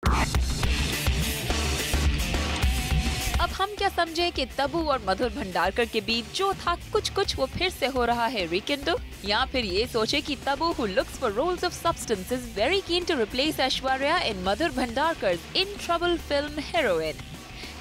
अब हम क्या समझे कि तब्बू और मधुर भंडारकर के बीच जो था कुछ कुछ वो फिर से हो रहा है रिकिंडो, या फिर ये सोचे कि Tabu who looks for roles of substance is very keen to replace Aishwarya in Madhur Bhandarkar's in trouble film heroine।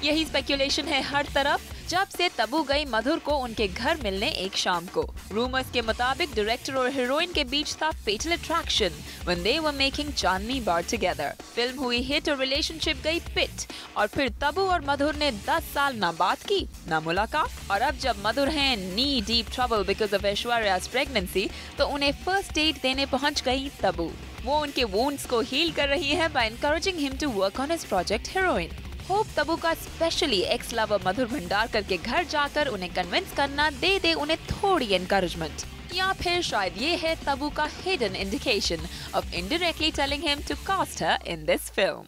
यही स्पेकुलेशन है हर तरफ जब से तब्बू गई मधुर को उनके घर मिलने एक शाम को। रूमर्स के मुताबिक डायरेक्टर और हीरोइन के बीच था fatal attraction when they were making Chandni Bar together। Film हुई हिट और रिलेशनशिप गई पिट और फिर तब्बू और मधुर ने 10 साल ना बात की ना मुलाकात। और अब जब मधुर हैं knee deep trouble because of Aishwarya's pregnancy तो उन्हें फर्स्ट डेट देने पहुंच गई तब्बू। वो उनके वुंड्स को हील कर रही है by encouraging him to work on his project heroine। Hope Tabu का स्पेशली एक्स लवर मधुर भंडारकर के घर जाकर उन्हें कन्विंस करना दे उन्हें थोड़ी एनकरेजमेंट, या फिर शायद ये है तब्बू का hidden indication of indirectly telling him to cast her in this film.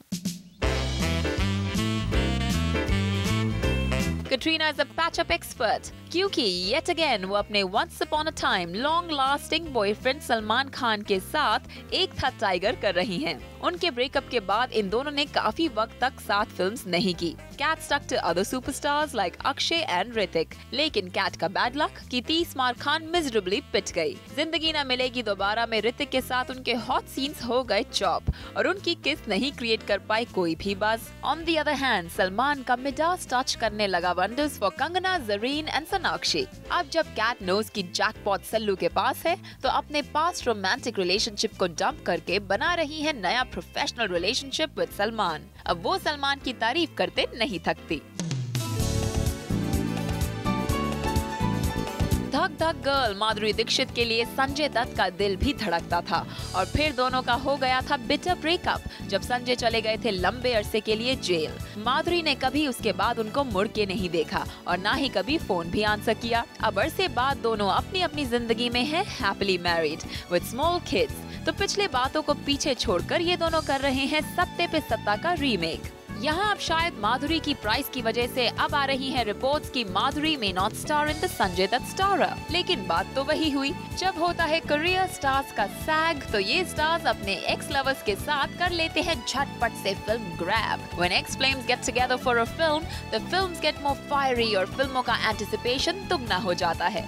Katrina is a patch-up expert क्योंकि yet again वो अपने once upon a time long-lasting boyfriend Salman Khan के साथ एक था टाइगर कर रही हैं। उनके ब्रेकअप के बाद इन दोनों ने काफी वक्त तक साथ फिल्म्स नहीं की। Kat stuck to other superstars like Akshay and Hrithik, लेकिन Kat का बैड लक कि 30 मार खान मिजरेबली पिट गई। जिंदगी न मिलेगी दोबारा में ऋतिक के साथ उनके हॉट सीन्स हो गए चॉप और उनकी किस नहीं क्रिएट कर पाई कोई भी buzz. On the other hand Salman का मिडास टच करने लगा wonders for Kangana, Zareen and Sonakshi. अब जब कैट नोज की जैकपॉट सल्लू के पास है तो अपने पास्ट रोमांटिक रिलेशनशिप को डंप करके बना रही है नया प्रोफेशनल रिलेशनशिप विद सलमान। अब वो सलमान की तारीफ करते नहीं थकती। धक धक गर्ल माधुरी दीक्षित के लिए संजय दत्त का दिल भी धड़कता था और फिर दोनों का हो गया था बिटर ब्रेकअप जब संजय चले गए थे लंबे अरसे के लिए जेल। माधुरी ने कभी उसके बाद उनको मुड़ के नहीं देखा और ना ही कभी फोन भी आंसर किया। अब अरसे बाद दोनों अपनी अपनी जिंदगी में हैं happily married with small kids. तो पिछले बातों को पीछे छोड़कर ये दोनों कर रहे हैं सत्ते पे सत्ता का रीमेक। यहाँ अब शायद माधुरी की प्राइस की वजह से अब आ रही है रिपोर्ट्स कि Madhuri may not star in the Sanjay Dutt starrer. लेकिन बात तो वही हुई, जब होता है करियर स्टार्स का सैग तो ये स्टार्स अपने एक्स लवर्स के साथ कर लेते हैं झटपट से film grab. When ex flames get together for a film, the films get more fiery और फिल्मों का एंटिसिपेशन दुगना हो जाता है।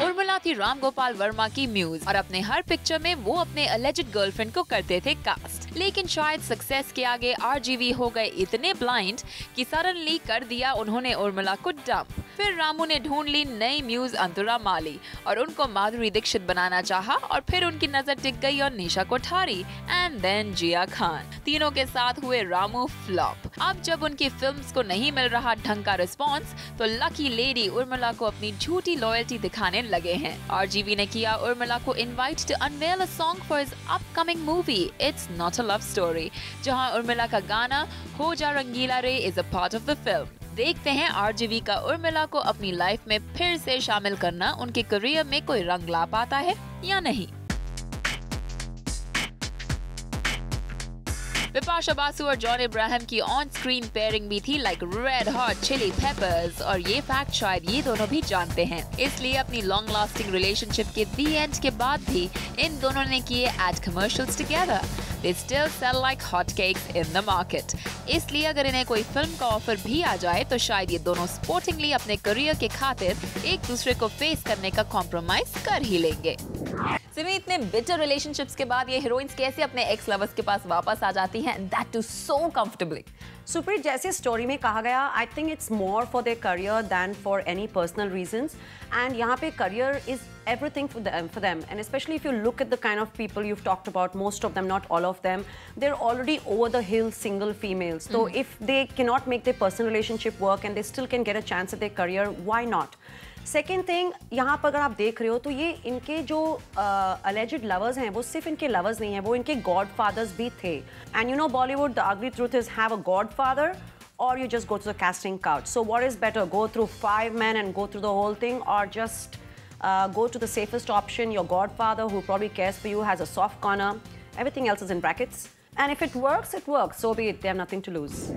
उर्मिला थी राम गोपाल वर्मा की म्यूज और अपने हर पिक्चर में वो अपने अलेज्ड गर्लफ्रेंड को करते थे कास्ट। लेकिन शायद सक्सेस के आगे आरजीवी हो गए इतने ब्लाइंड कि सडनली कर दिया उन्होंने उर्मिला को डंप। फिर रामू ने ढूंढ ली नई म्यूज अंतरा माली और उनको माधुरी दीक्षित बनाना चाहा और फिर उनकी नजर टिक गई और निशा कोठारी एंड देन जिया खान। तीनों के साथ हुए रामू फ्लॉप। अब जब उनकी फिल्म्स को नहीं मिल रहा ढंग का रिस्पॉन्स तो लकी लेडी उर्मिला को अपनी झूठी लॉयल्टी दिखाने लगे हैं। आरजीवी ने किया उर्मिला को invite to unveil a song for his upcoming movie it's not a love story, जहां उर्मिला का गाना हो जा रंगीला रे is a part of the film. देखते हैं आरजीवी का उर्मिला को अपनी लाइफ में फिर से शामिल करना उनके करियर में कोई रंग ला पाता है या नहीं। बिपाशा बासु और जॉन इब्राहिम की ऑन स्क्रीन पेयरिंग भी थी like red hot chili peppers और ये फैक्ट शायद ये दोनों भी जानते हैं। इसलिए अपनी लॉन्ग लास्टिंग रिलेशनशिप के दी एंड के बाद भी इन दोनों ने किए ad commercials together. They still sell like hotcakes in the market। इसलिए अगर इन्हें कोई फिल्म का ऑफर भी आ जाए तो शायद ये दोनों स्पोर्टिंगली अपने करियर के खातिर एक दूसरे को फेस करने का कॉम्प्रोमाइज कर ही लेंगे। सिमी, इतने बिटर रिलेशनशिप्स के बाद ये हीरोइंस कैसे अपने एक्स लवर्स के पास वापस आ जाती हैं, that too so comfortably. Supreet, जैसे स्टोरी में कहा गया, I think it's more for their career than for any personal reasons and यहाँ पे career is everything for them and especially if you look at the kind of people you've talked about, most of them, not all of them, they're already over the hill single females. So if they cannot make their personal relationship work and they still can get a chance at their career, why not? Second thing, यहाँ पर अगर आप देख रहे हो तो ये इनके जो अलेजिड लवर्स हैं वो सिर्फ इनके लवर्स नहीं हैं, वो इनके गॉड फादर्स भी थे। And you know Bollywood the ugly truth is have a God father or you just go to the casting couch. So what is better, go through 5 men and go through the whole thing, or just go to the safest option, your godfather who probably cares for you, has a soft corner, everything else is in brackets, and if it works, it works, so be it, they have nothing to lose.